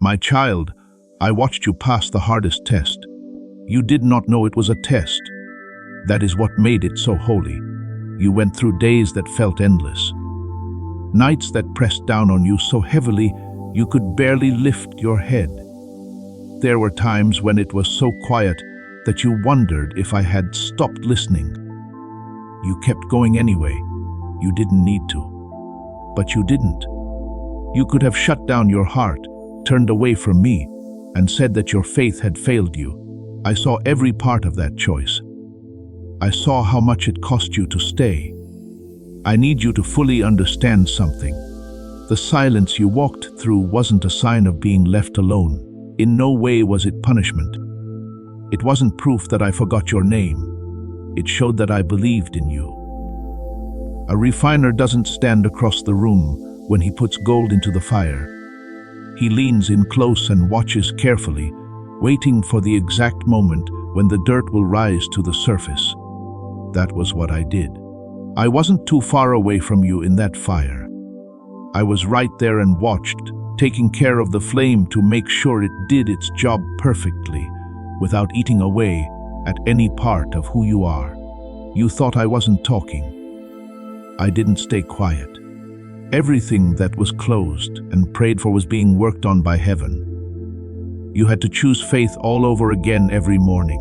My child, I watched you pass the hardest test. You did not know it was a test. That is what made it so holy. You went through days that felt endless. Nights that pressed down on you so heavily you could barely lift your head. There were times when it was so quiet that you wondered if I had stopped listening. You kept going anyway. You didn't need to. But you didn't. You could have shut down your heart, turned away from me, and said that your faith had failed you. I saw every part of that choice. I saw how much it cost you to stay. I need you to fully understand something. The silence you walked through wasn't a sign of being left alone. In no way was it punishment. It wasn't proof that I forgot your name. It showed that I believed in you. A refiner doesn't stand across the room when he puts gold into the fire. He leans in close and watches carefully, waiting for the exact moment when the dirt will rise to the surface. That was what I did. I wasn't too far away from you in that fire. I was right there and watched, taking care of the flame to make sure it did its job perfectly, without eating away at any part of who you are. You thought I wasn't talking. I didn't stay quiet. Everything that was closed and prayed for was being worked on by heaven. You had to choose faith all over again every morning.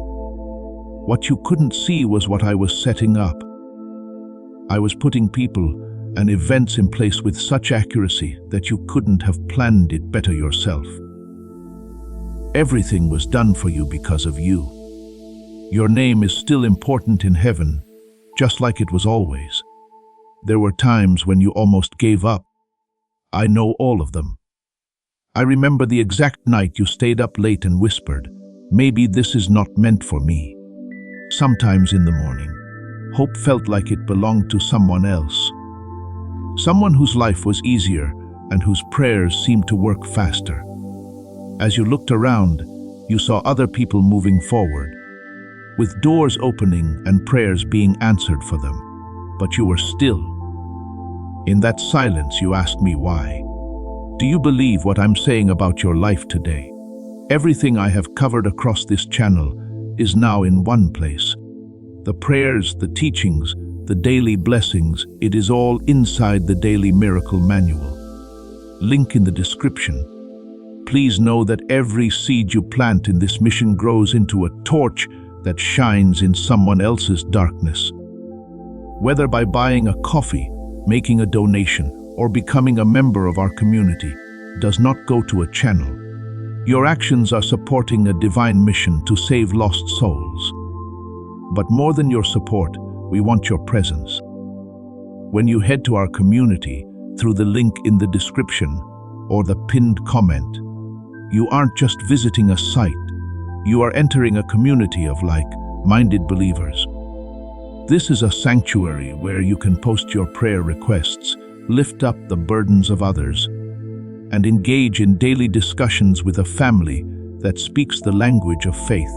What you couldn't see was what I was setting up. I was putting people and events in place with such accuracy that you couldn't have planned it better yourself. Everything was done for you because of you. Your name is still important in heaven, just like it was always. There were times when you almost gave up. I know all of them. I remember the exact night you stayed up late and whispered, "Maybe this is not meant for me." Sometimes in the morning, hope felt like it belonged to someone else. Someone whose life was easier and whose prayers seemed to work faster. As you looked around, you saw other people moving forward, with doors opening and prayers being answered for them. But you were still. In that silence, you asked me why. Do you believe what I'm saying about your life today? Everything I have covered across this channel is now in one place. The prayers, the teachings, the daily blessings, it is all inside the Daily Miracle Manual. Link in the description. Please know that every seed you plant in this mission grows into a torch that shines in someone else's darkness. Whether by buying a coffee, making a donation, or becoming a member of our community, does not go to a channel. Your actions are supporting a divine mission to save lost souls. But more than your support, we want your presence. When you head to our community through the link in the description or the pinned comment, you aren't just visiting a site, you are entering a community of like-minded believers. This is a sanctuary where you can post your prayer requests, lift up the burdens of others, and engage in daily discussions with a family that speaks the language of faith.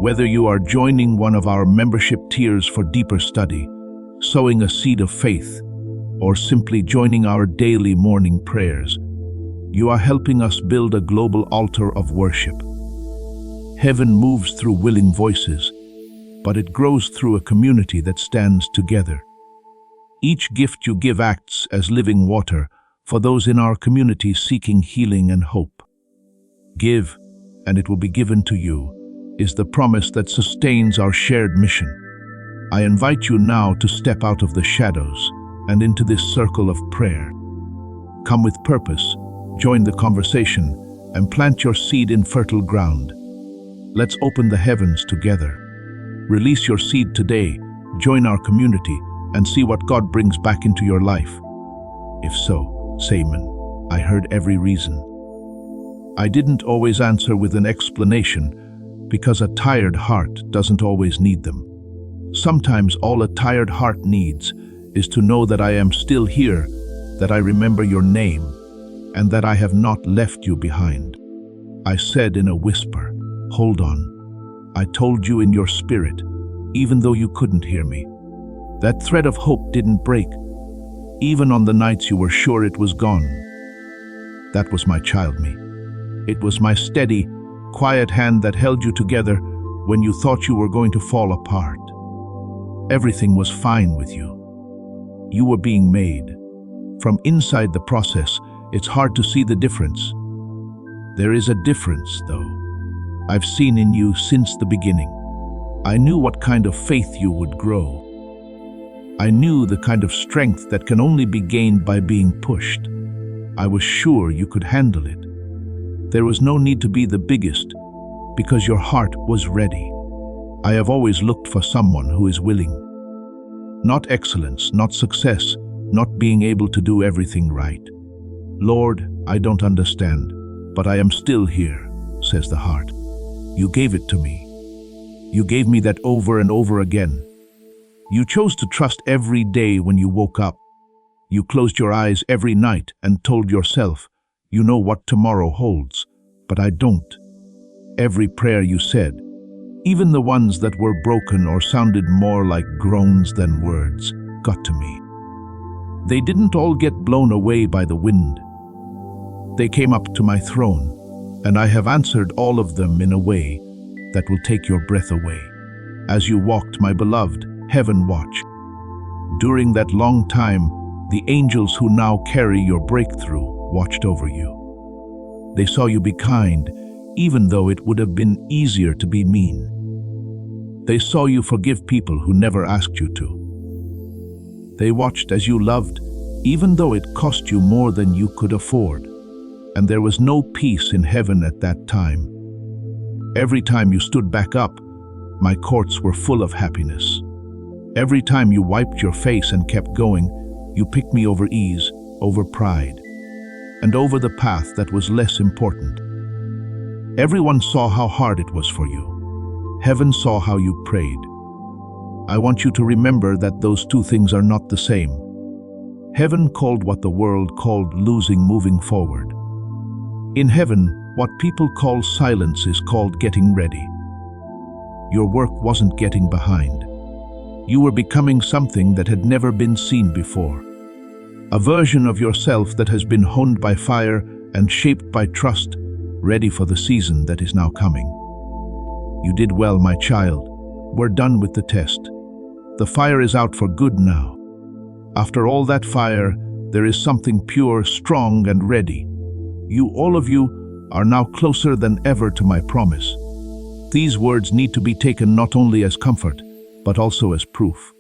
Whether you are joining one of our membership tiers for deeper study, sowing a seed of faith, or simply joining our daily morning prayers, you are helping us build a global altar of worship. Heaven moves through willing voices, but it grows through a community that stands together. Each gift you give acts as living water for those in our community seeking healing and hope. Give, and it will be given to you, is the promise that sustains our shared mission. I invite you now to step out of the shadows and into this circle of prayer. Come with purpose, join the conversation, and plant your seed in fertile ground. Let's open the heavens together. Release your seed today, join our community, and see what God brings back into your life. If so, say amen. I heard every reason. I didn't always answer with an explanation, because a tired heart doesn't always need them. Sometimes all a tired heart needs is to know that I am still here, that I remember your name, and that I have not left you behind. I said in a whisper, "Hold on." I told you in your spirit, even though you couldn't hear me. That thread of hope didn't break, even on the nights you were sure it was gone. That was my child me. It was my steady, quiet hand that held you together when you thought you were going to fall apart. Everything was fine with you. You were being made. From inside the process, it's hard to see the difference. There is a difference, though. I've seen in you since the beginning. I knew what kind of faith you would grow. I knew the kind of strength that can only be gained by being pushed. I was sure you could handle it. There was no need to be the biggest, because your heart was ready. I have always looked for someone who is willing. Not excellence, not success, not being able to do everything right. Lord, I don't understand, but I am still here, says the heart. You gave it to me. You gave me that over and over again. You chose to trust every day when you woke up. You closed your eyes every night and told yourself, you know what tomorrow holds, but I don't. Every prayer you said, even the ones that were broken or sounded more like groans than words, got to me. They didn't all get blown away by the wind. They came up to my throne, and I have answered all of them in a way that will take your breath away. As you walked, my beloved, heaven watched. During that long time, the angels who now carry your breakthrough watched over you. They saw you be kind, even though it would have been easier to be mean. They saw you forgive people who never asked you to. They watched as you loved, even though it cost you more than you could afford. And there was no peace in heaven at that time. Every time you stood back up, my courts were full of happiness. Every time you wiped your face and kept going, you picked me over ease, over pride, and over the path that was less important. Everyone saw how hard it was for you. Heaven saw how you prayed. I want you to remember that those two things are not the same. Heaven called what the world called losing moving forward. In heaven, what people call silence is called getting ready. Your work wasn't getting behind. You were becoming something that had never been seen before. A version of yourself that has been honed by fire and shaped by trust, ready for the season that is now coming. You did well, my child. We're done with the test. The fire is out for good now. After all that fire, there is something pure, strong, and ready. You, all of you, are now closer than ever to my promise. These words need to be taken not only as comfort, but also as proof.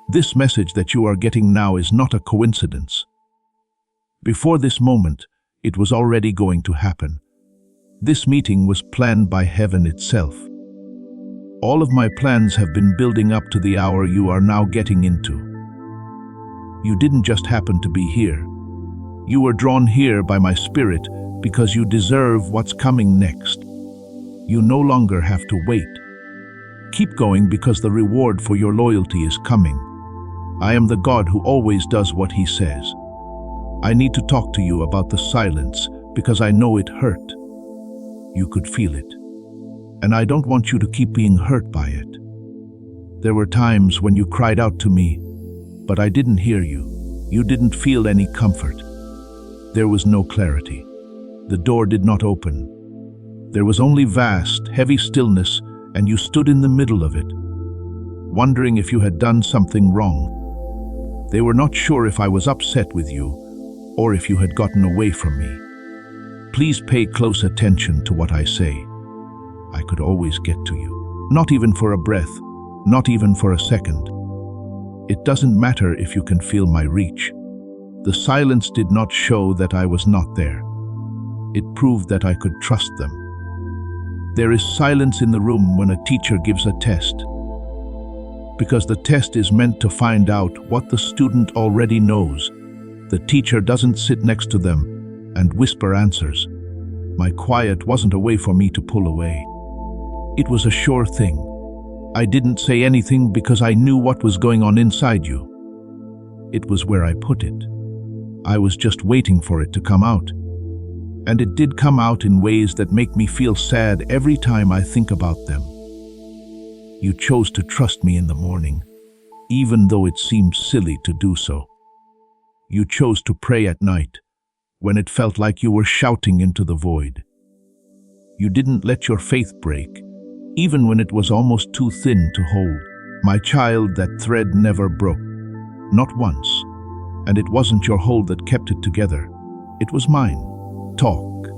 This message that you are getting now is not a coincidence. Before this moment, it was already going to happen. This meeting was planned by heaven itself. All of my plans have been building up to the hour you are now getting into. You didn't just happen to be here. You were drawn here by my spirit because you deserve what's coming next. You no longer have to wait. Keep going because the reward for your loyalty is coming. I am the God who always does what he says. I need to talk to you about the silence because I know it hurt. You could feel it. And I don't want you to keep being hurt by it. There were times when you cried out to me, but I didn't hear you. You didn't feel any comfort. There was no clarity. The door did not open. There was only vast, heavy stillness, and you stood in the middle of it, wondering if you had done something wrong. They were not sure if I was upset with you or if you had gotten away from me. Please pay close attention to what I say. I could always get to you. Not even for a breath, not even for a second. It doesn't matter if you can feel my reach. The silence did not show that I was not there. It proved that I could trust them. There is silence in the room when a teacher gives a test, because the test is meant to find out what the student already knows. The teacher doesn't sit next to them and whisper answers. My quiet wasn't a way for me to pull away. It was a sure thing. I didn't say anything because I knew what was going on inside you. It was where I put it. I was just waiting for it to come out. And it did come out in ways that make me feel sad every time I think about them. You chose to trust me in the morning, even though it seemed silly to do so. You chose to pray at night, when it felt like you were shouting into the void. You didn't let your faith break, even when it was almost too thin to hold. My child, that thread never broke. Not once. And it wasn't your hold that kept it together. It was mine. Talk.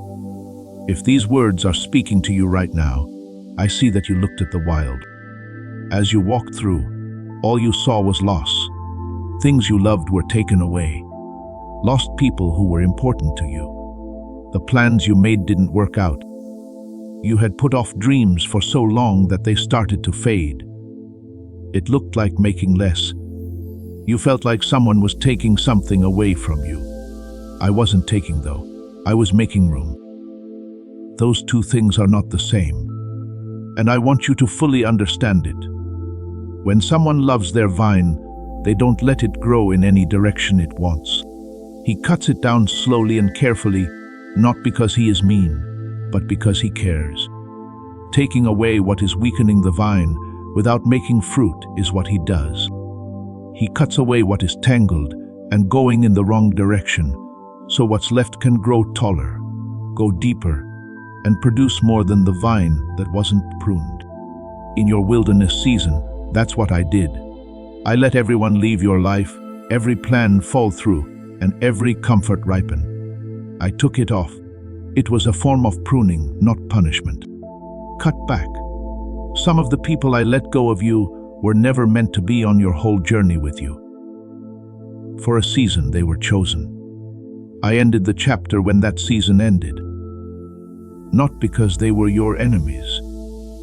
If these words are speaking to you right now, I see that you looked at the wild. As you walked through, all you saw was loss. Things you loved were taken away. Lost people who were important to you. The plans you made didn't work out. You had put off dreams for so long that they started to fade. It looked like making less. You felt like someone was taking something away from you. I wasn't taking, though. I was making room. Those two things are not the same. And I want you to fully understand it. When someone loves their vine, they don't let it grow in any direction it wants. He cuts it down slowly and carefully, not because he is mean, but because he cares. Taking away what is weakening the vine without making fruit is what he does. He cuts away what is tangled and going in the wrong direction, so what's left can grow taller, go deeper, and produce more than the vine that wasn't pruned. In your wilderness season, that's what I did. I let everyone leave your life, every plan fall through, and every comfort ripen. I took it off. It was a form of pruning, not punishment. Cut back. Some of the people I let go of you were never meant to be on your whole journey with you. For a season they were chosen. I ended the chapter when that season ended. Not because they were your enemies,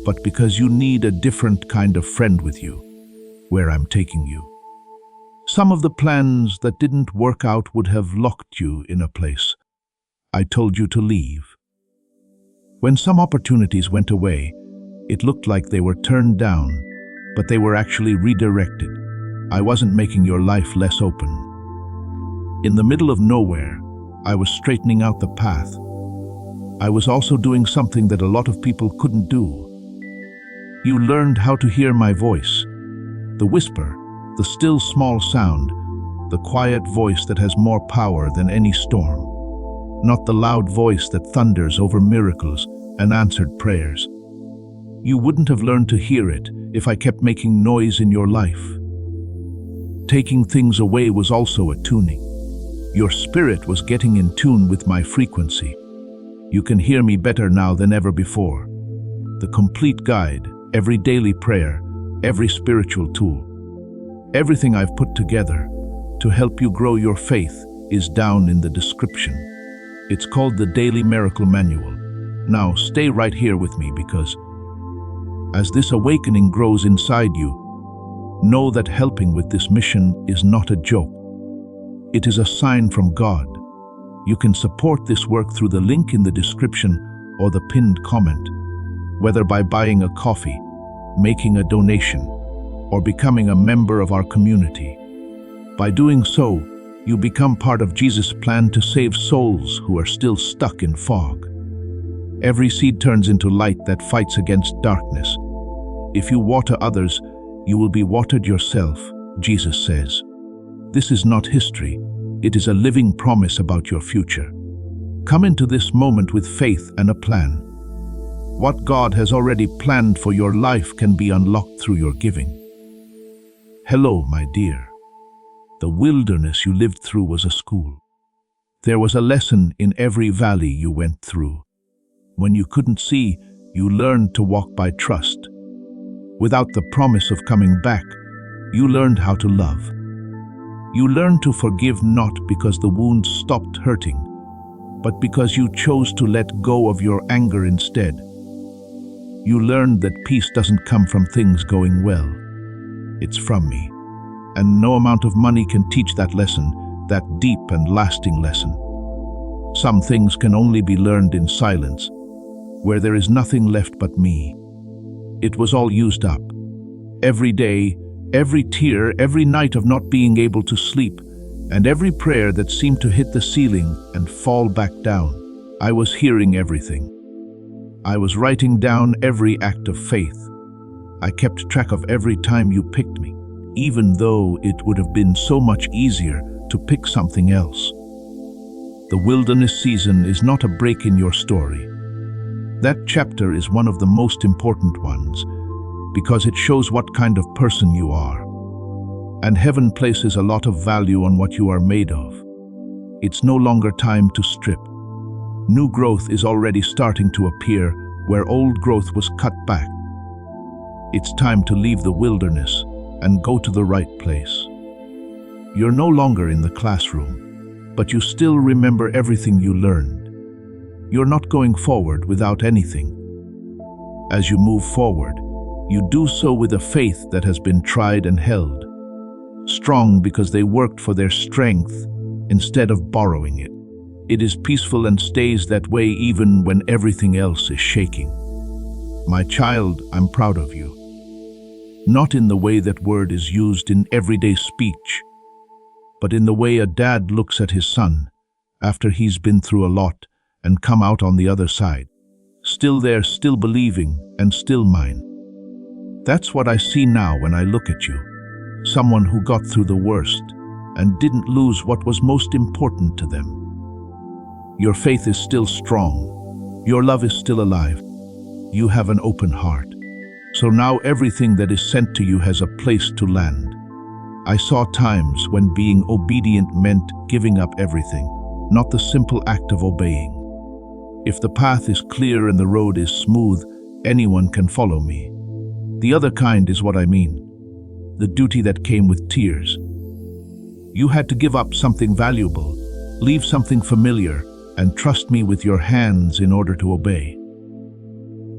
but because you need a different kind of friend with you, where I'm taking you. Some of the plans that didn't work out would have locked you in a place. I told you to leave. When some opportunities went away, it looked like they were turned down, but they were actually redirected. I wasn't making your life less open. In the middle of nowhere, I was straightening out the path. I was also doing something that a lot of people couldn't do. You learned how to hear my voice, the whisper, the still small sound, the quiet voice that has more power than any storm. Not the loud voice that thunders over miracles and answered prayers. You wouldn't have learned to hear it if I kept making noise in your life. Taking things away was also a tuning. Your spirit was getting in tune with my frequency. You can hear me better now than ever before. The complete guide, every daily prayer, every spiritual tool, everything I've put together to help you grow your faith is down in the description. It's called the Daily Miracle Manual. Now stay right here with me, because as this awakening grows inside you, know that helping with this mission is not a joke. It is a sign from God. You can support this work through the link in the description or the pinned comment, whether by buying a coffee, making a donation, or becoming a member of our community. By doing so, you become part of Jesus' plan to save souls who are still stuck in fog. Every seed turns into light that fights against darkness. If you water others, you will be watered yourself, Jesus says. This is not history. It is a living promise about your future. Come into this moment with faith and a plan. What God has already planned for your life can be unlocked through your giving. Hello, my dear. The wilderness you lived through was a school. There was a lesson in every valley you went through. When you couldn't see, you learned to walk by trust. Without the promise of coming back, you learned how to love. You learned to forgive not because the wounds stopped hurting, but because you chose to let go of your anger instead. You learned that peace doesn't come from things going well. It's from me. And no amount of money can teach that lesson, that deep and lasting lesson. Some things can only be learned in silence, where there is nothing left but me. It was all used up. Every day, every tear, every night of not being able to sleep, and every prayer that seemed to hit the ceiling and fall back down. I was hearing everything. I was writing down every act of faith. I kept track of every time you picked me, even though it would have been so much easier to pick something else. The wilderness season is not a break in your story. That chapter is one of the most important ones because it shows what kind of person you are. And heaven places a lot of value on what you are made of. It's no longer time to strip. New growth is already starting to appear where old growth was cut back. It's time to leave the wilderness and go to the right place. You're no longer in the classroom, but you still remember everything you learned. You're not going forward without anything. As you move forward, you do so with a faith that has been tried and held. Strong because they worked for their strength instead of borrowing it. It is peaceful and stays that way even when everything else is shaking. My child, I'm proud of you. Not in the way that word is used in everyday speech, but in the way a dad looks at his son after he's been through a lot and come out on the other side. Still there, still believing, and still mine. That's what I see now when I look at you. Someone who got through the worst and didn't lose what was most important to them. Your faith is still strong. Your love is still alive. You have an open heart. So now everything that is sent to you has a place to land. I saw times when being obedient meant giving up everything, not the simple act of obeying. If the path is clear and the road is smooth, anyone can follow me. The other kind is what I mean. The duty that came with tears. You had to give up something valuable, leave something familiar, and trust me with your hands in order to obey.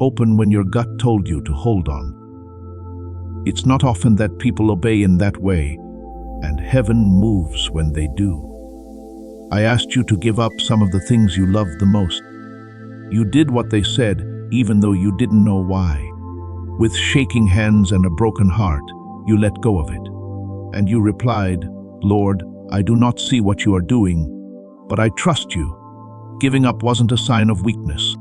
Open when your gut told you to hold on. It's not often that people obey in that way, and heaven moves when they do. I asked you to give up some of the things you loved the most. You did what they said, even though you didn't know why. With shaking hands and a broken heart, you let go of it. And you replied, Lord, I do not see what you are doing, but I trust you. Giving up wasn't a sign of weakness.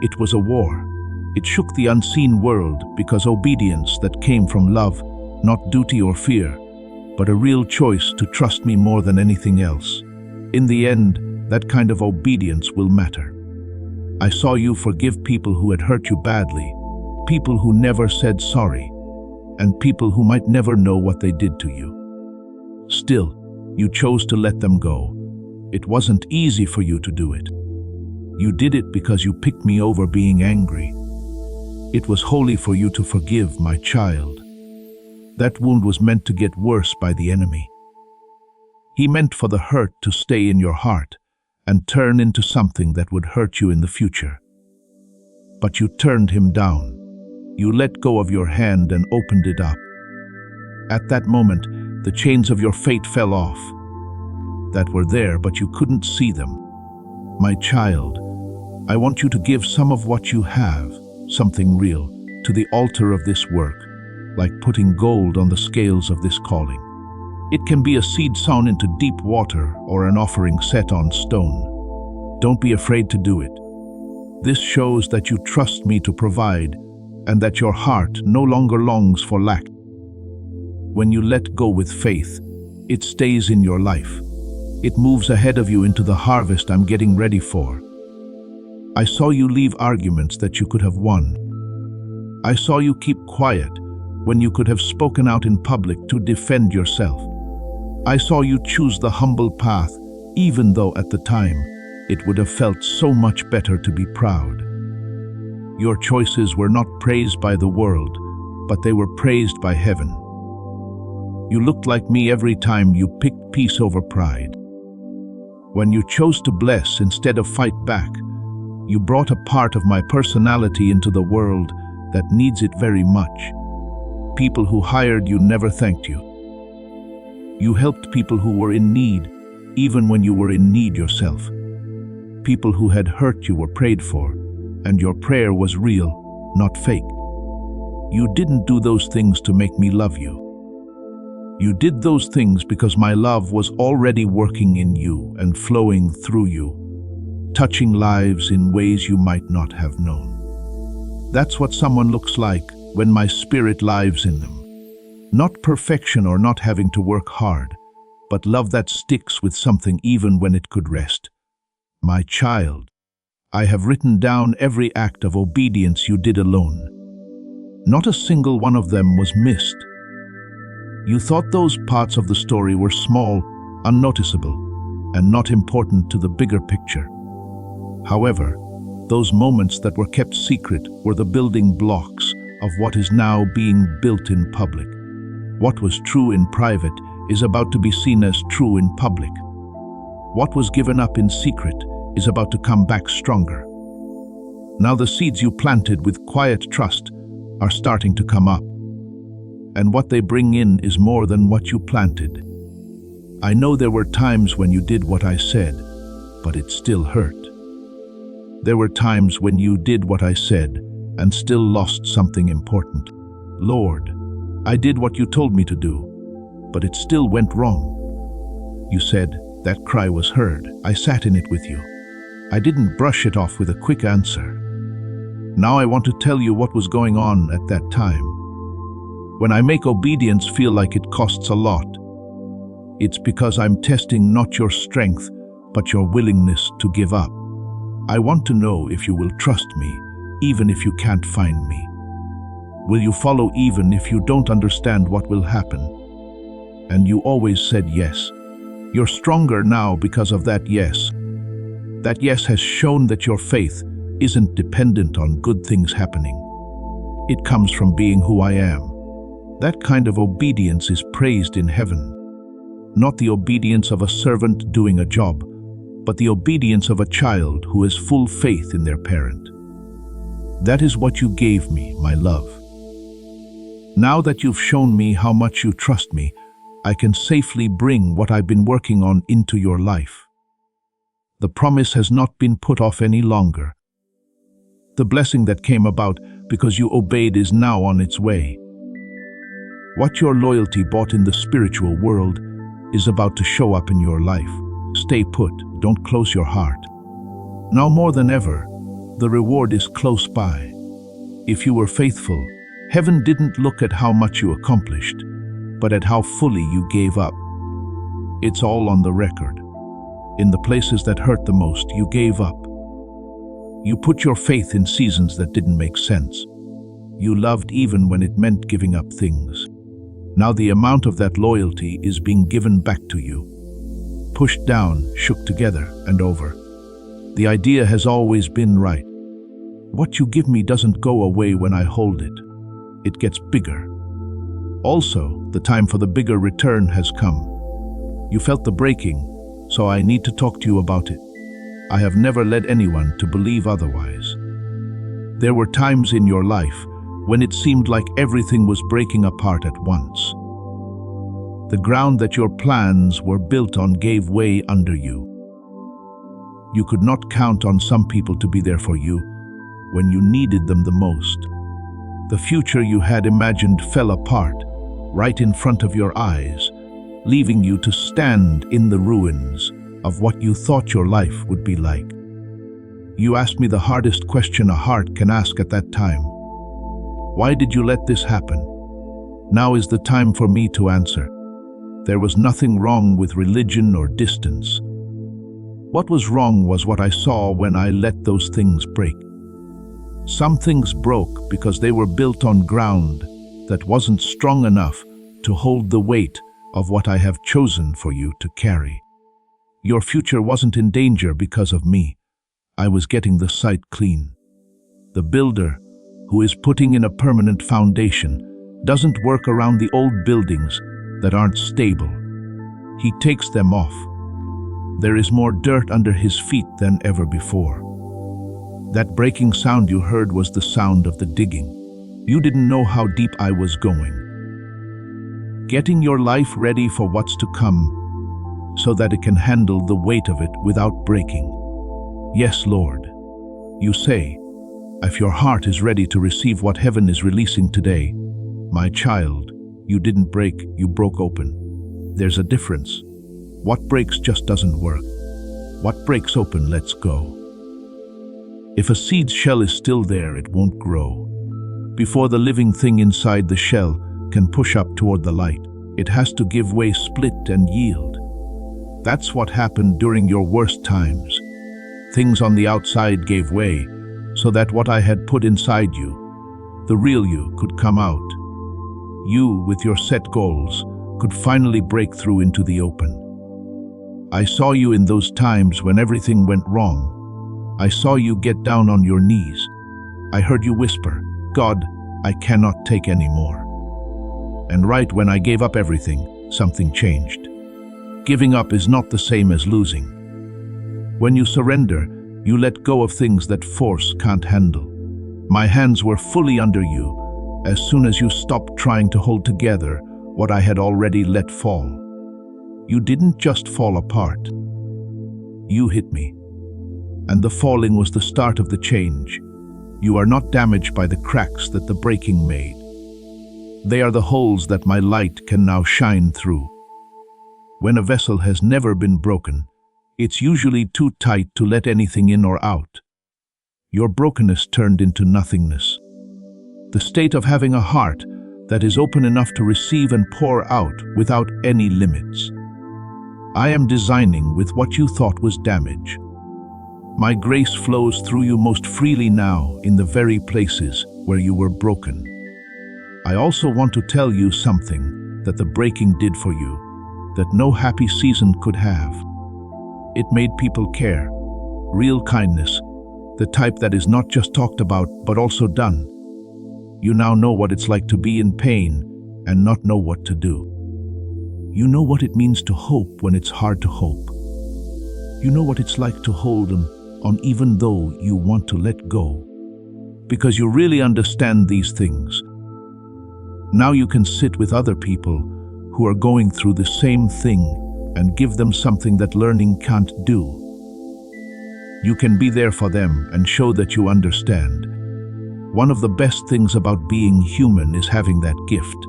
It was a war. It shook the unseen world because obedience that came from love, not duty or fear, but a real choice to trust me more than anything else. In the end, that kind of obedience will matter. I saw you forgive people who had hurt you badly, people who never said sorry, and people who might never know what they did to you. Still, you chose to let them go. It wasn't easy for you to do it. You did it because you picked me over being angry. It was holy for you to forgive, my child. That wound was meant to get worse by the enemy. He meant for the hurt to stay in your heart and turn into something that would hurt you in the future. But you turned him down. You let go of your hand and opened it up. At that moment, the chains of your fate fell off. That were there, but you couldn't see them. My child, I want you to give some of what you have, something real, to the altar of this work, like putting gold on the scales of this calling. It can be a seed sown into deep water or an offering set on stone. Don't be afraid to do it. This shows that you trust me to provide and that your heart no longer longs for lack. When you let go with faith, it stays in your life. It moves ahead of you into the harvest I'm getting ready for. I saw you leave arguments that you could have won. I saw you keep quiet when you could have spoken out in public to defend yourself. I saw you choose the humble path, even though at the time it would have felt so much better to be proud. Your choices were not praised by the world, but they were praised by heaven. You looked like me every time you picked peace over pride. When you chose to bless instead of fight back, you brought a part of my personality into the world that needs it very much. People who hired you never thanked you. You helped people who were in need, even when you were in need yourself. People who had hurt you were prayed for, and your prayer was real, not fake. You didn't do those things to make me love you. You did those things because my love was already working in you and flowing through you, touching lives in ways you might not have known. That's what someone looks like when my spirit lives in them. Not perfection or not having to work hard, but love that sticks with something even when it could rest. My child, I have written down every act of obedience you did alone. Not a single one of them was missed. You thought those parts of the story were small, unnoticeable, and not important to the bigger picture. However, those moments that were kept secret were the building blocks of what is now being built in public. What was true in private is about to be seen as true in public. What was given up in secret is about to come back stronger. Now the seeds you planted with quiet trust are starting to come up. And what they bring in is more than what you planted. I know there were times when you did what I said, but it still hurt. There were times when you did what I said and still lost something important. Lord, I did what you told me to do, but it still went wrong. You said that cry was heard. I sat in it with you. I didn't brush it off with a quick answer. Now I want to tell you what was going on at that time. When I make obedience feel like it costs a lot, it's because I'm testing not your strength, but your willingness to give up. I want to know if you will trust me, even if you can't find me. Will you follow even if you don't understand what will happen? And you always said yes. You're stronger now because of that yes. That yes has shown that your faith isn't dependent on good things happening. It comes from being who I am. That kind of obedience is praised in heaven. Not the obedience of a servant doing a job, but the obedience of a child who has full faith in their parent. That is what you gave me, my love. Now that you've shown me how much you trust me, I can safely bring what I've been working on into your life. The promise has not been put off any longer. The blessing that came about because you obeyed is now on its way. What your loyalty bought in the spiritual world is about to show up in your life. Stay put, don't close your heart. Now more than ever, the reward is close by. If you were faithful, heaven didn't look at how much you accomplished, but at how fully you gave up. It's all on the record. In the places that hurt the most, you gave up. You put your faith in seasons that didn't make sense. You loved even when it meant giving up things. Now the amount of that loyalty is being given back to you. Pushed down, shook together, and over. The idea has always been right. What you give me doesn't go away when I hold it. It gets bigger. Also, the time for the bigger return has come. You felt the breaking, so I need to talk to you about it. I have never led anyone to believe otherwise. There were times in your life when it seemed like everything was breaking apart at once. The ground that your plans were built on gave way under you. You could not count on some people to be there for you when you needed them the most. The future you had imagined fell apart right in front of your eyes, leaving you to stand in the ruins of what you thought your life would be like. You asked me the hardest question a heart can ask at that time. Why did you let this happen? Now is the time for me to answer. There was nothing wrong with religion or distance. What was wrong was what I saw when I let those things break. Some things broke because they were built on ground that wasn't strong enough to hold the weight of what I have chosen for you to carry. Your future wasn't in danger because of me. I was getting the site clean. The builder, who is putting in a permanent foundation, doesn't work around the old buildings that aren't stable. He takes them off. There is more dirt under his feet than ever before. That breaking sound you heard was the sound of the digging. You didn't know how deep I was going. Getting your life ready for what's to come so that it can handle the weight of it without breaking. Yes, Lord. You say, if your heart is ready to receive what heaven is releasing today, my child, you didn't break, you broke open. There's a difference. What breaks just doesn't work. What breaks open lets go. If a seed's shell is still there, it won't grow. Before the living thing inside the shell can push up toward the light, it has to give way, split, and yield. That's what happened during your worst times. Things on the outside gave way, so that what I had put inside you, the real you, could come out. You, with your set goals, could finally break through into the open. I saw you in those times when everything went wrong. I saw you get down on your knees. I heard you whisper, "God, I cannot take any more." And right when I gave up everything, something changed. Giving up is not the same as losing. When you surrender, you let go of things that force can't handle. My hands were fully under you as soon as you stopped trying to hold together what I had already let fall. You didn't just fall apart. You hit me. And the falling was the start of the change. You are not damaged by the cracks that the breaking made. They are the holes that my light can now shine through. When a vessel has never been broken, it's usually too tight to let anything in or out. Your brokenness turned into nothingness. The state of having a heart that is open enough to receive and pour out without any limits. I am designing with what you thought was damage. My grace flows through you most freely now in the very places where you were broken. I also want to tell you something that the breaking did for you, that no happy season could have. It made people care. Real kindness, the type that is not just talked about but also done. You now know what it's like to be in pain and not know what to do. You know what it means to hope when it's hard to hope. You know what it's like to hold on even though you want to let go. Because you really understand these things. Now you can sit with other people who are going through the same thing and give them something that learning can't do. You can be there for them and show that you understand. One of the best things about being human is having that gift,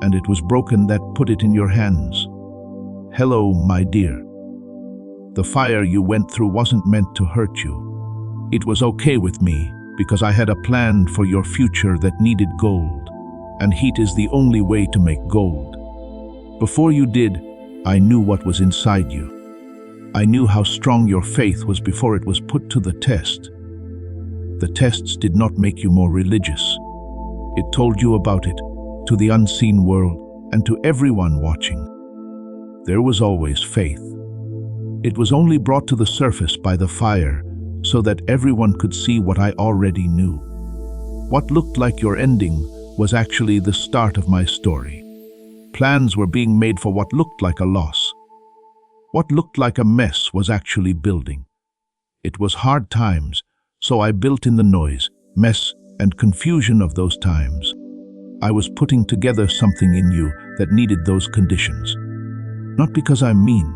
and it was broken that put it in your hands. Hello, my dear. The fire you went through wasn't meant to hurt you. It was okay with me because I had a plan for your future that needed gold, and heat is the only way to make gold. Before you did, I knew what was inside you. I knew how strong your faith was before it was put to the test. The tests did not make you more religious. It told you about it, to the unseen world and to everyone watching. There was always faith. It was only brought to the surface by the fire so that everyone could see what I already knew. What looked like your ending was actually the start of my story. Plans were being made for what looked like a loss. What looked like a mess was actually building. It was hard times, so I built in the noise, mess, and confusion of those times. I was putting together something in you that needed those conditions. Not because I'm mean,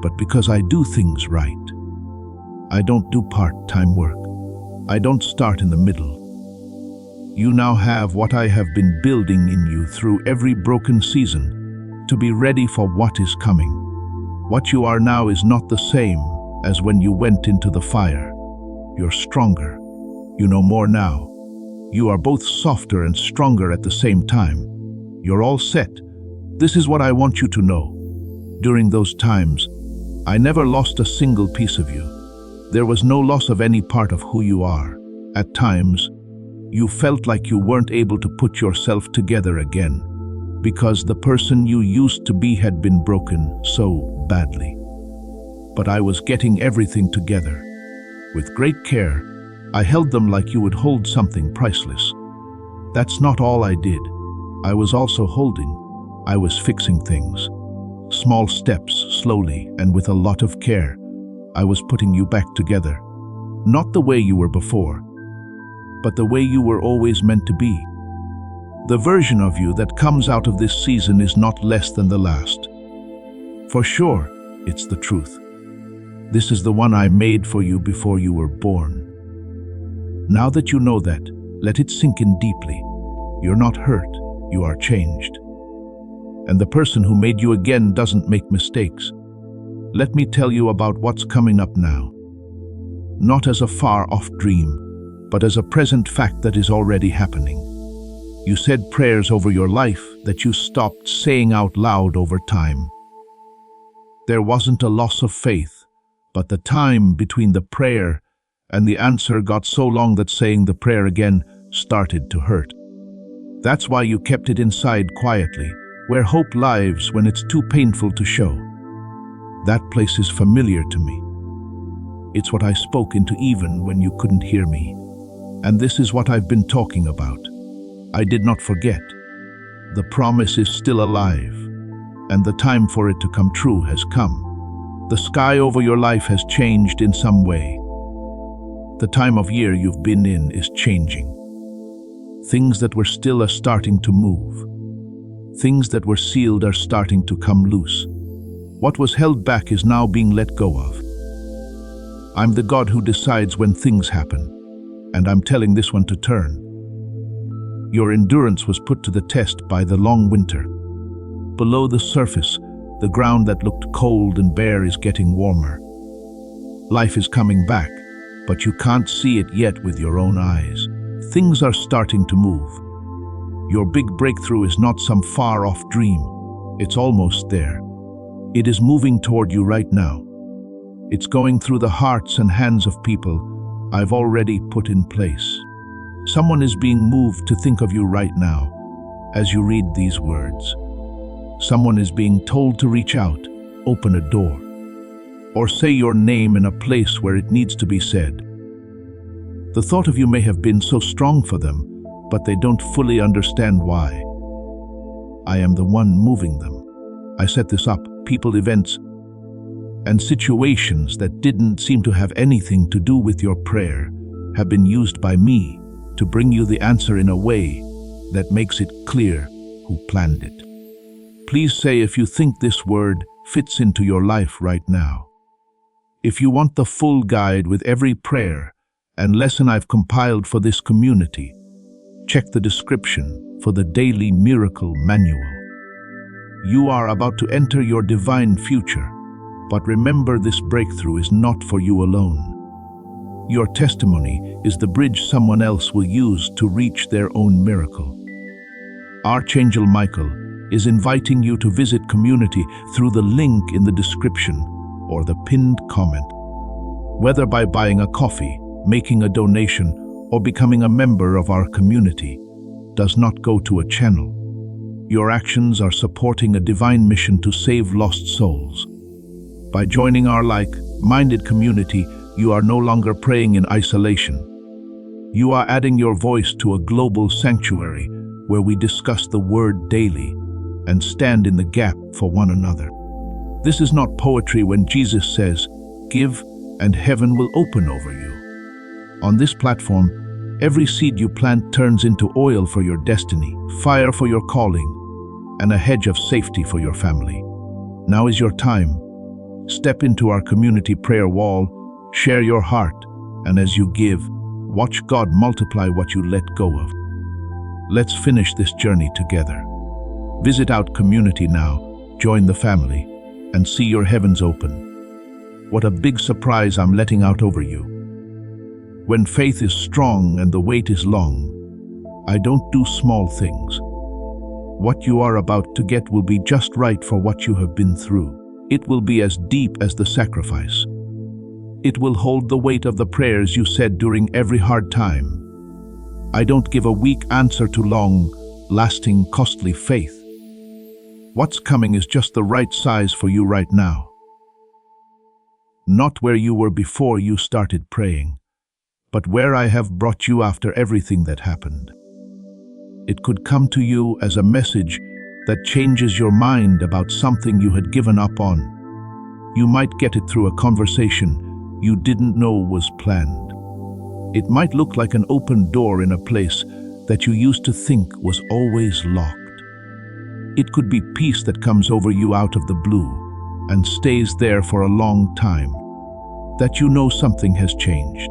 but because I do things right. I don't do part-time work. I don't start in the middle. You now have what I have been building in you through every broken season to be ready for what is coming. What you are now is not the same as when you went into the fire. You're stronger. You know more now. You are both softer and stronger at the same time. You're all set. This is what I want you to know. During those times, I never lost a single piece of you. There was no loss of any part of who you are. At times, you felt like you weren't able to put yourself together again because the person you used to be had been broken so badly. But I was getting everything together. With great care, I held them like you would hold something priceless. That's not all I did. I was also holding. I was fixing things. Small steps, slowly, and with a lot of care. I was putting you back together. Not the way you were before, but the way you were always meant to be. The version of you that comes out of this season is not less than the last. For sure, it's the truth. This is the one I made for you before you were born. Now that you know that, let it sink in deeply. You're not hurt, you are changed. And the person who made you again doesn't make mistakes. Let me tell you about what's coming up now. Not as a far-off dream, but as a present fact that is already happening. You said prayers over your life that you stopped saying out loud over time. There wasn't a loss of faith, But the time between the prayer and the answer got so long that saying the prayer again started to hurt. That's why you kept it inside quietly, where hope lives when it's too painful to show. That place is familiar to me. It's what I spoke into even when you couldn't hear me. And this is what I've been talking about. I did not forget. The promise is still alive, and the time for it to come true has come. The sky over your life has changed in some way. The time of year you've been in is changing. Things that were still are starting to move. Things that were sealed are starting to come loose. What was held back is now being let go of. I'm the God who decides when things happen, and I'm telling this one to turn. Your endurance was put to the test by the long winter. Below the surface, the ground that looked cold and bare is getting warmer. Life is coming back, but you can't see it yet with your own eyes. Things are starting to move. Your big breakthrough is not some far-off dream. It's almost there. It is moving toward you right now. It's going through the hearts and hands of people I've already put in place. Someone is being moved to think of you right now as you read these words. Someone is being told to reach out, open a door, or say your name in a place where it needs to be said. The thought of you may have been so strong for them, but they don't fully understand why. I am the one moving them. I set this up, people, events, and situations that didn't seem to have anything to do with your prayer have been used by me to bring you the answer in a way that makes it clear who planned it. Please say if you think this word fits into your life right now. If you want the full guide with every prayer and lesson I've compiled for this community, check the description for the Daily Miracle Manual. You are about to enter your divine future, but remember, this breakthrough is not for you alone. Your testimony is the bridge someone else will use to reach their own miracle. Archangel Michael is inviting you to visit community through the link in the description or the pinned comment. Whether by buying a coffee, making a donation, or becoming a member of our community, does not go to a channel. Your actions are supporting a divine mission to save lost souls. By joining our like-minded community, you are no longer praying in isolation. You are adding your voice to a global sanctuary where we discuss the word daily and stand in the gap for one another. This is not poetry when Jesus says, "Give and heaven will open over you." On this platform, every seed you plant turns into oil for your destiny, fire for your calling, and a hedge of safety for your family. Now is your time. Step into our community prayer wall, share your heart, and as you give, watch God multiply what you let go of. Let's finish this journey together. Visit Out Community now, join the family, and see your heavens open. What a big surprise I'm letting out over you. When faith is strong and the wait is long, I don't do small things. What you are about to get will be just right for what you have been through. It will be as deep as the sacrifice. It will hold the weight of the prayers you said during every hard time. I don't give a weak answer to long, lasting, costly faith. What's coming is just the right size for you right now. Not where you were before you started praying, but where I have brought you after everything that happened. It could come to you as a message that changes your mind about something you had given up on. You might get it through a conversation you didn't know was planned. It might look like an open door in a place that you used to think was always locked. It could be peace that comes over you out of the blue and stays there for a long time, that you know something has changed.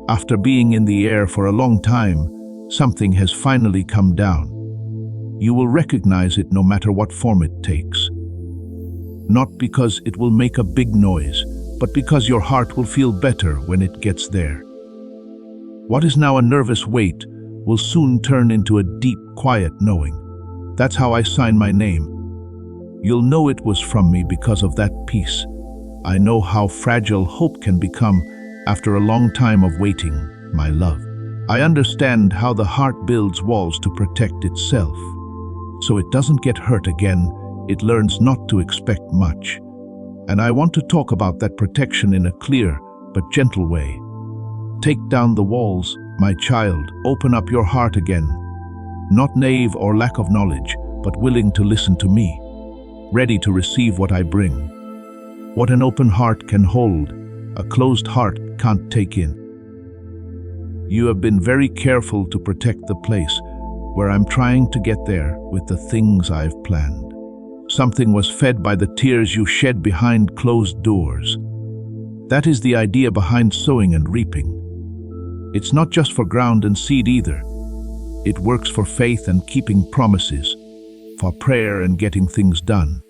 After being in the air for a long time, something has finally come down. You will recognize it no matter what form it takes. Not because it will make a big noise, but because your heart will feel better when it gets there. What is now a nervous wait will soon turn into a deep, quiet knowing. That's how I sign my name. You'll know it was from me because of that peace, I know how fragile hope can become after a long time of waiting, my love. I understand how the heart builds walls to protect itself. So it doesn't get hurt again, it learns not to expect much. And I want to talk about that protection in a clear but gentle way. Take down the walls, my child, open up your heart again. Not naive or lack of knowledge, but willing to listen to me, ready to receive what I bring. What an open heart can hold, a closed heart can't take in. You have been very careful to protect the place where I'm trying to get there with the things I've planned. Something was fed by the tears you shed behind closed doors. That is the idea behind sowing and reaping. It's not just for ground and seed either. It works for faith and keeping promises, for prayer and getting things done.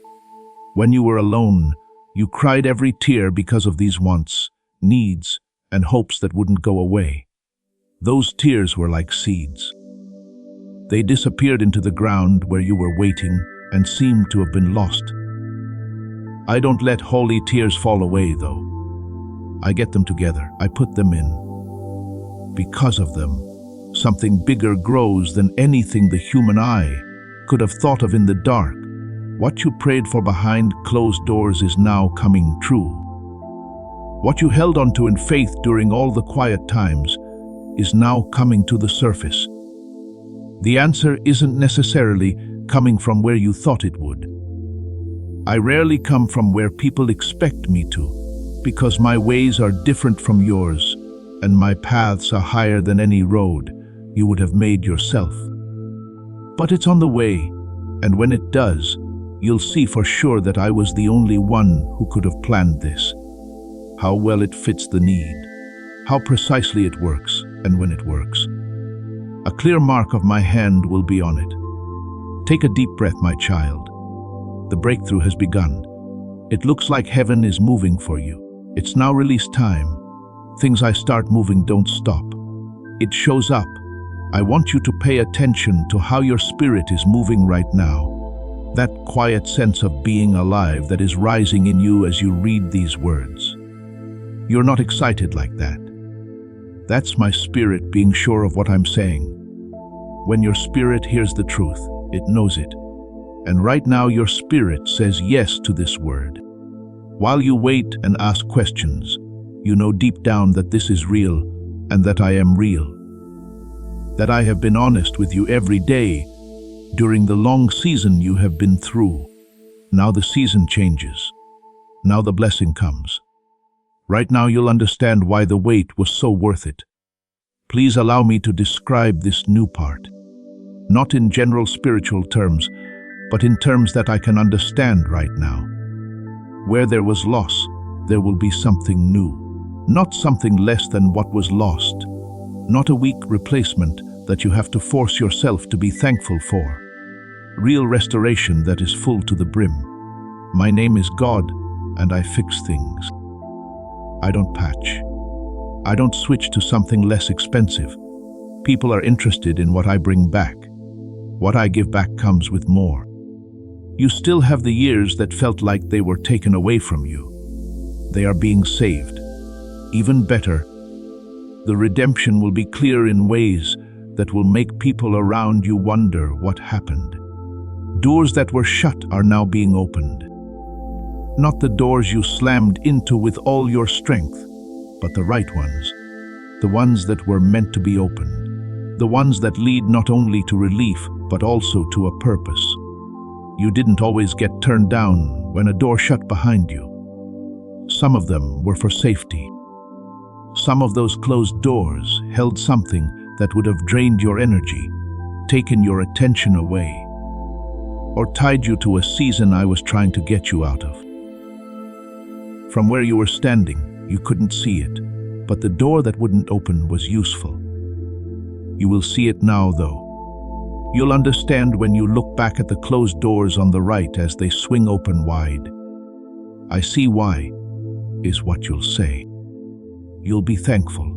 When you were alone, you cried every tear because of these wants, needs, and hopes that wouldn't go away. Those tears were like seeds. They disappeared into the ground where you were waiting and seemed to have been lost. I don't let holy tears fall away, though. I get them together, I put them in. Because of them, something bigger grows than anything the human eye could have thought of in the dark. What you prayed for behind closed doors is now coming true. What you held onto in faith during all the quiet times is now coming to the surface. The answer isn't necessarily coming from where you thought it would. I rarely come from where people expect me to, because my ways are different from yours, and my paths are higher than any road you would have made yourself. But it's on the way, and when it does, you'll see for sure that I was the only one who could have planned this. How well it fits the need, how precisely it works, and when it works. A clear mark of my hand will be on it. Take a deep breath, my child. The breakthrough has begun. It looks like heaven is moving for you. It's now release time. Things I start moving don't stop. It shows up. I want you to pay attention to how your spirit is moving right now. That quiet sense of being alive that is rising in you as you read these words. You're not excited like that. That's my spirit being sure of what I'm saying. When your spirit hears the truth, it knows it. And right now your spirit says yes to this word. While you wait and ask questions, you know deep down that this is real and that I am real. That I have been honest with you every day during the long season you have been through. Now the season changes. Now the blessing comes. Right now you'll understand why the wait was so worth it. Please allow me to describe this new part. Not in general spiritual terms, but in terms that I can understand right now. Where there was loss, there will be something new. Not something less than what was lost. Not a weak replacement that you have to force yourself to be thankful for. Real restoration that is full to the brim. My name is God, and I fix things. I don't patch. I don't switch to something less expensive. People are interested in what I bring back. What I give back comes with more. You still have the years that felt like they were taken away from you. They are being saved. Even better, the redemption will be clear in ways that will make people around you wonder what happened. Doors that were shut are now being opened. Not the doors you slammed into with all your strength, but the right ones. The ones that were meant to be opened. The ones that lead not only to relief, but also to a purpose. You didn't always get turned down when a door shut behind you. Some of them were for safety. Some of those closed doors held something that would have drained your energy, taken your attention away, or tied you to a season I was trying to get you out of. From where you were standing, you couldn't see it, but the door that wouldn't open was useful. You will see it now, though. You'll understand when you look back at the closed doors on the right as they swing open wide. I see why, is what you'll say. You'll be thankful.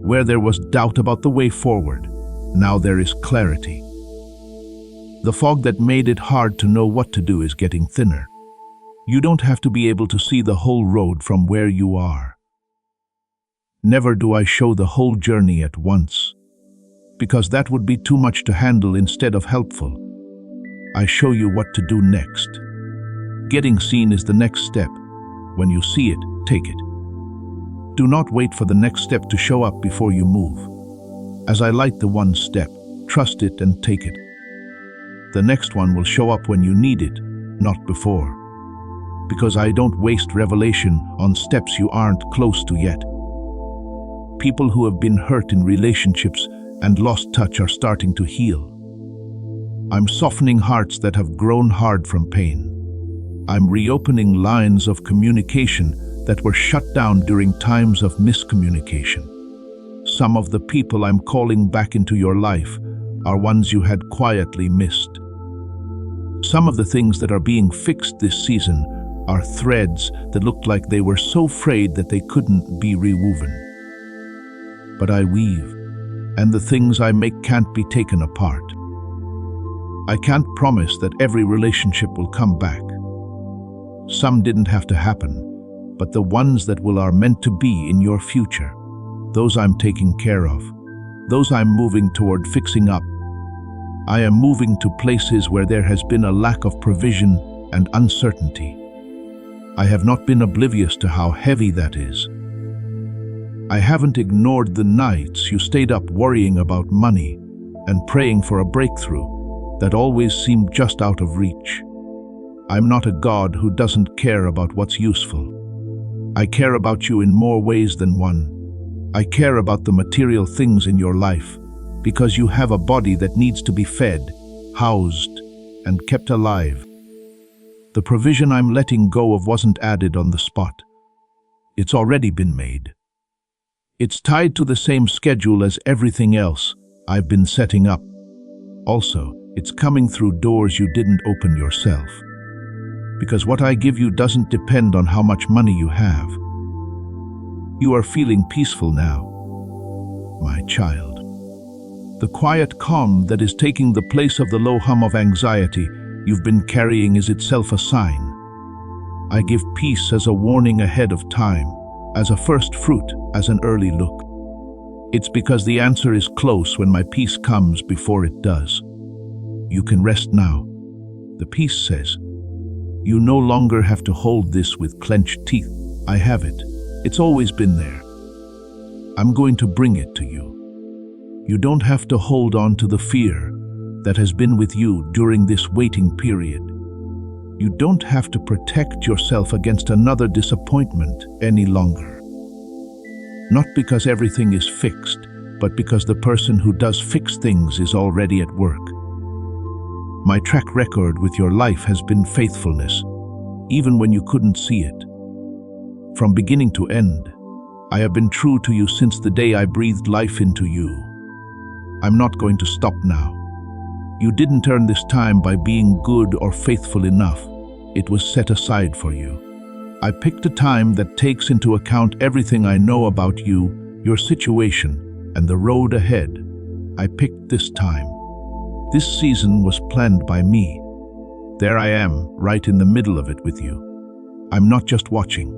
Where there was doubt about the way forward, now there is clarity. The fog that made it hard to know what to do is getting thinner. You don't have to be able to see the whole road from where you are. Never do I show the whole journey at once, because that would be too much to handle instead of helpful. I show you what to do next. Getting seen is the next step. When you see it, take it. Do not wait for the next step to show up before you move. As I light the one step, trust it and take it. The next one will show up when you need it, not before. Because I don't waste revelation on steps you aren't close to yet. People who have been hurt in relationships and lost touch are starting to heal. I'm softening hearts that have grown hard from pain. I'm reopening lines of communication that were shut down during times of miscommunication. Some of the people I'm calling back into your life are ones you had quietly missed. Some of the things that are being fixed this season are threads that looked like they were so frayed that they couldn't be rewoven. But I weave, and the things I make can't be taken apart. I can't promise that every relationship will come back. Some didn't have to happen, but the ones that will are meant to be in your future. Those I'm taking care of. Those I'm moving toward fixing up. I am moving to places where there has been a lack of provision and uncertainty. I have not been oblivious to how heavy that is. I haven't ignored the nights you stayed up worrying about money and praying for a breakthrough that always seemed just out of reach. I'm not a God who doesn't care about what's useful. I care about you in more ways than one. I care about the material things in your life because you have a body that needs to be fed, housed, and kept alive. The provision I'm letting go of wasn't added on the spot. It's already been made. It's tied to the same schedule as everything else I've been setting up. Also, it's coming through doors you didn't open yourself. Because what I give you doesn't depend on how much money you have. You are feeling peaceful now, my child. The quiet calm that is taking the place of the low hum of anxiety you've been carrying is itself a sign. I give peace as a warning ahead of time, as a first fruit, as an early look. It's because the answer is close when my peace comes before it does. You can rest now. The peace says, you no longer have to hold this with clenched teeth. I have it. It's always been there. I'm going to bring it to you. You don't have to hold on to the fear that has been with you during this waiting period. You don't have to protect yourself against another disappointment any longer. Not because everything is fixed, but because the person who does fix things is already at work. My track record with your life has been faithfulness, even when you couldn't see it. From beginning to end, I have been true to you since the day I breathed life into you. I'm not going to stop now. You didn't earn this time by being good or faithful enough. It was set aside for you. I picked a time that takes into account everything I know about you, your situation, and the road ahead. I picked this time. This season was planned by me. There I am, right in the middle of it with you. I'm not just watching,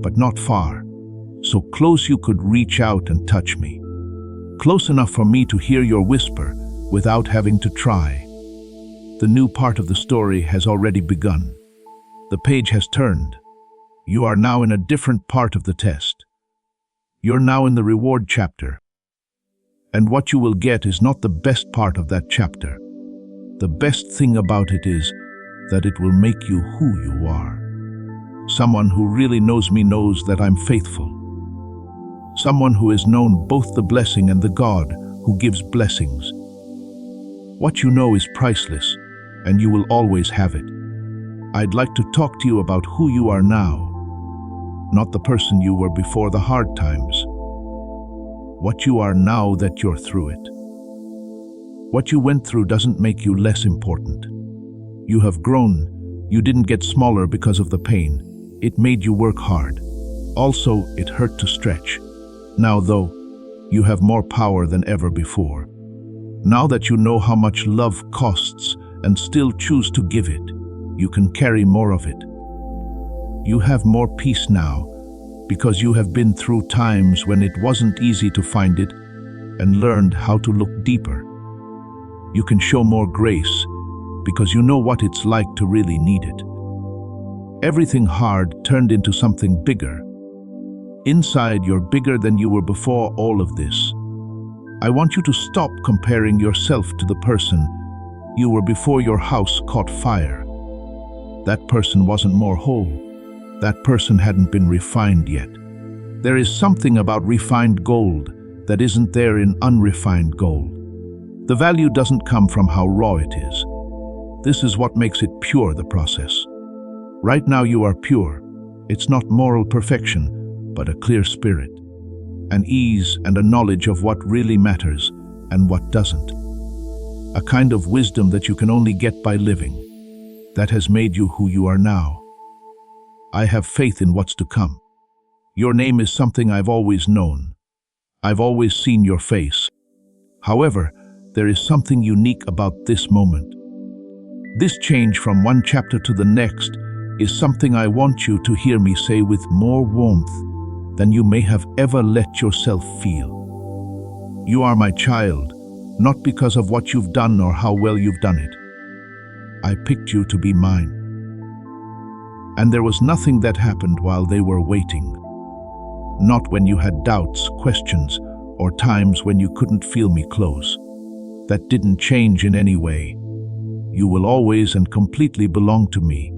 but not far, so close you could reach out and touch me. Close enough for me to hear your whisper without having to try. The new part of the story has already begun. The page has turned. You are now in a different part of the test. You're now in the reward chapter. And what you will get is not the best part of that chapter. The best thing about it is that it will make you who you are. Someone who really knows me knows that I'm faithful. Someone who has known both the blessing and the God who gives blessings. What you know is priceless, and you will always have it. I'd like to talk to you about who you are now, not the person you were before the hard times. What you are now that you're through it. What you went through doesn't make you less important. You have grown. You didn't get smaller because of the pain. It made you work hard. Also, it hurt to stretch. Now, though, you have more power than ever before. Now that you know how much love costs and still choose to give it, you can carry more of it. You have more peace now because you have been through times when it wasn't easy to find it and learned how to look deeper. You can show more grace because you know what it's like to really need it. Everything hard turned into something bigger. Inside, you're bigger than you were before all of this. I want you to stop comparing yourself to the person you were before your house caught fire. That person wasn't more whole. That person hadn't been refined yet. There is something about refined gold that isn't there in unrefined gold. The value doesn't come from how raw it is. This is what makes it pure, the process. Right now you are pure. It's not moral perfection, but a clear spirit, an ease and a knowledge of what really matters and what doesn't. A kind of wisdom that you can only get by living, that has made you who you are now. I have faith in what's to come. Your name is something I've always known. I've always seen your face. However, there is something unique about this moment. This change from one chapter to the next is something I want you to hear me say with more warmth than you may have ever let yourself feel. You are my child, not because of what you've done or how well you've done it. I picked you to be mine. And there was nothing that happened while they were waiting. Not when you had doubts, questions, or times when you couldn't feel me close. That didn't change in any way. You will always and completely belong to me.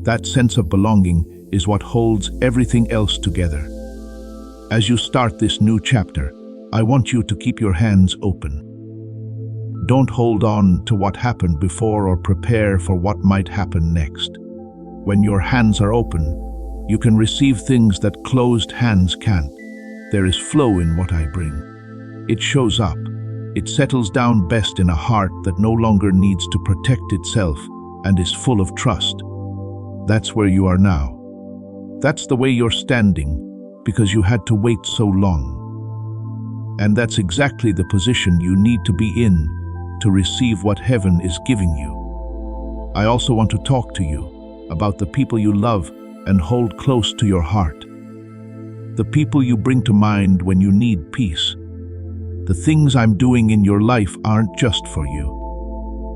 That sense of belonging is what holds everything else together. As you start this new chapter, I want you to keep your hands open. Don't hold on to what happened before or prepare for what might happen next. When your hands are open, you can receive things that closed hands can't. There is flow in what I bring. It shows up. It settles down best in a heart that no longer needs to protect itself and is full of trust. That's where you are now. That's the way you're standing because you had to wait so long. And that's exactly the position you need to be in to receive what heaven is giving you. I also want to talk to you about the people you love and hold close to your heart. The people you bring to mind when you need peace. The things I'm doing in your life aren't just for you.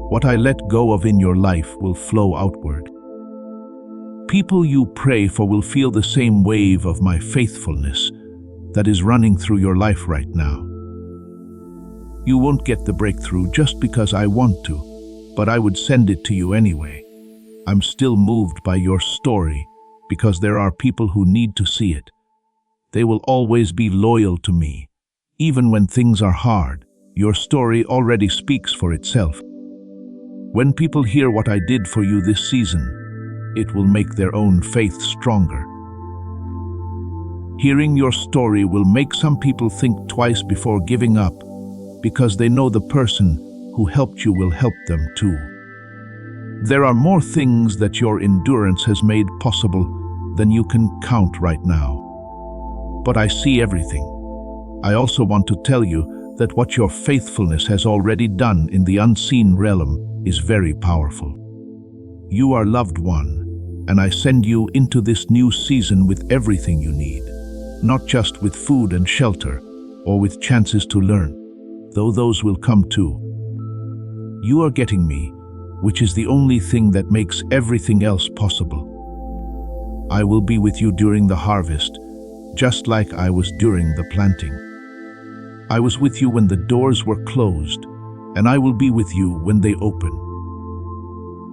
What I let go of in your life will flow outward. People you pray for will feel the same wave of my faithfulness that is running through your life right now. You won't get the breakthrough just because I want to, but I would send it to you anyway. I'm still moved by your story because there are people who need to see it. They will always be loyal to me. Even when things are hard, your story already speaks for itself. When people hear what I did for you this season, it will make their own faith stronger. Hearing your story will make some people think twice before giving up, because they know the person who helped you will help them too. There are more things that your endurance has made possible than you can count right now. But I see everything. I also want to tell you that what your faithfulness has already done in the unseen realm is very powerful. You are loved one, and I send you into this new season with everything you need, not just with food and shelter, or with chances to learn, though those will come too. You are getting me, which is the only thing that makes everything else possible. I will be with you during the harvest, just like I was during the planting. I was with you when the doors were closed, and I will be with you when they open.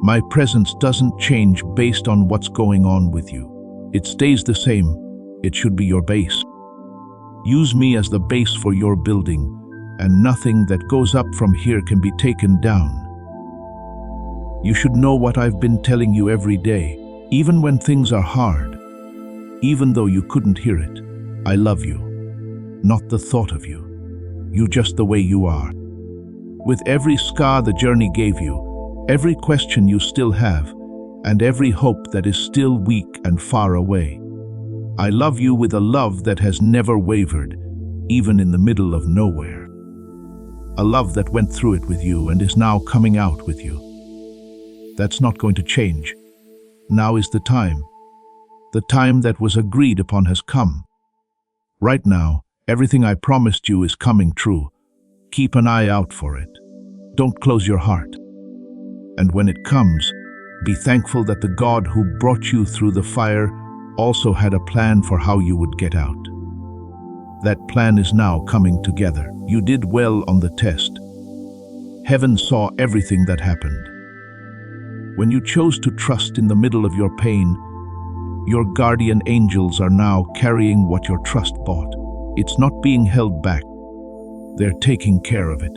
My presence doesn't change based on what's going on with you. It stays the same. It should be your base. Use me as the base for your building, and nothing that goes up from here can be taken down. You should know what I've been telling you every day, even when things are hard. Even though you couldn't hear it, I love you, not the thought of you. You just the way you are. With every scar the journey gave you, every question you still have, and every hope that is still weak and far away. I love you with a love that has never wavered, even in the middle of nowhere. A love that went through it with you and is now coming out with you. That's not going to change. Now is the time. The time that was agreed upon has come. Right now, everything I promised you is coming true. Keep an eye out for it. Don't close your heart. And when it comes, be thankful that the God who brought you through the fire also had a plan for how you would get out. That plan is now coming together. You did well on the test. Heaven saw everything that happened. When you chose to trust in the middle of your pain, your guardian angels are now carrying what your trust bought. It's not being held back. They're taking care of it.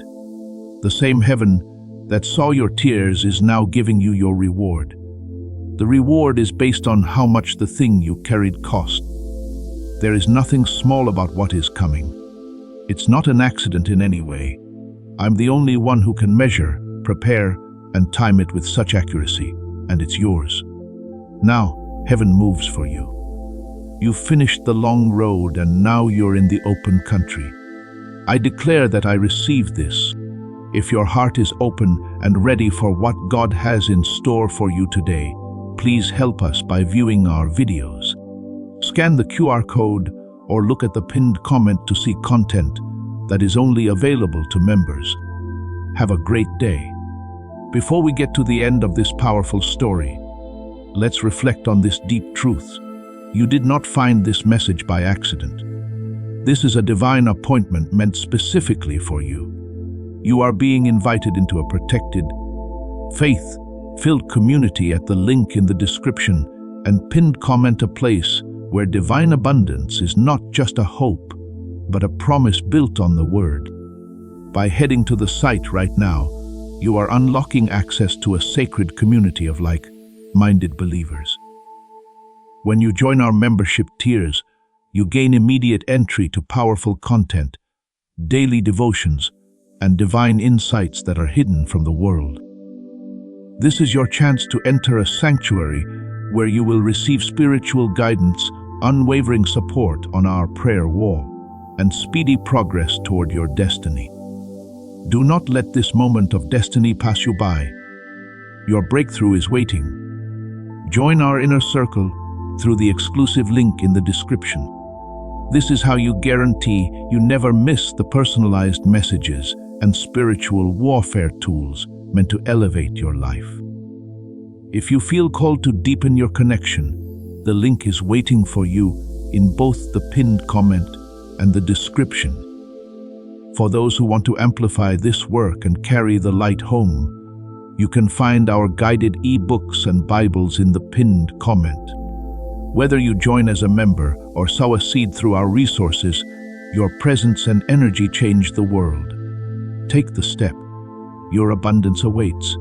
The same heaven that saw your tears is now giving you your reward. The reward is based on how much the thing you carried cost. There is nothing small about what is coming. It's not an accident in any way. I'm the only one who can measure, prepare, and time it with such accuracy, and it's yours. Now, heaven moves for you. You've finished the long road and now you're in the open country. I declare that I receive this. If your heart is open and ready for what God has in store for you today, please help us by viewing our videos. Scan the QR code or look at the pinned comment to see content that is only available to members. Have a great day. Before we get to the end of this powerful story, let's reflect on this deep truth. You did not find this message by accident. This is a divine appointment meant specifically for you. You are being invited into a protected, faith-filled community at the link in the description and pinned comment, a place where divine abundance is not just a hope, but a promise built on the Word. By heading to the site right now, you are unlocking access to a sacred community of like-minded believers. When you join our membership tiers, you gain immediate entry to powerful content, daily devotions, and divine insights that are hidden from the world. This is your chance to enter a sanctuary where you will receive spiritual guidance, unwavering support on our prayer wall, and speedy progress toward your destiny. Do not let this moment of destiny pass you by. Your breakthrough is waiting. Join our inner circle through the exclusive link in the description. This is how you guarantee you never miss the personalized messages and spiritual warfare tools meant to elevate your life. If you feel called to deepen your connection, the link is waiting for you in both the pinned comment and the description. For those who want to amplify this work and carry the light home, you can find our guided e-books and Bibles in the pinned comment. Whether you join as a member or sow a seed through our resources, your presence and energy change the world. Take the step. Your abundance awaits.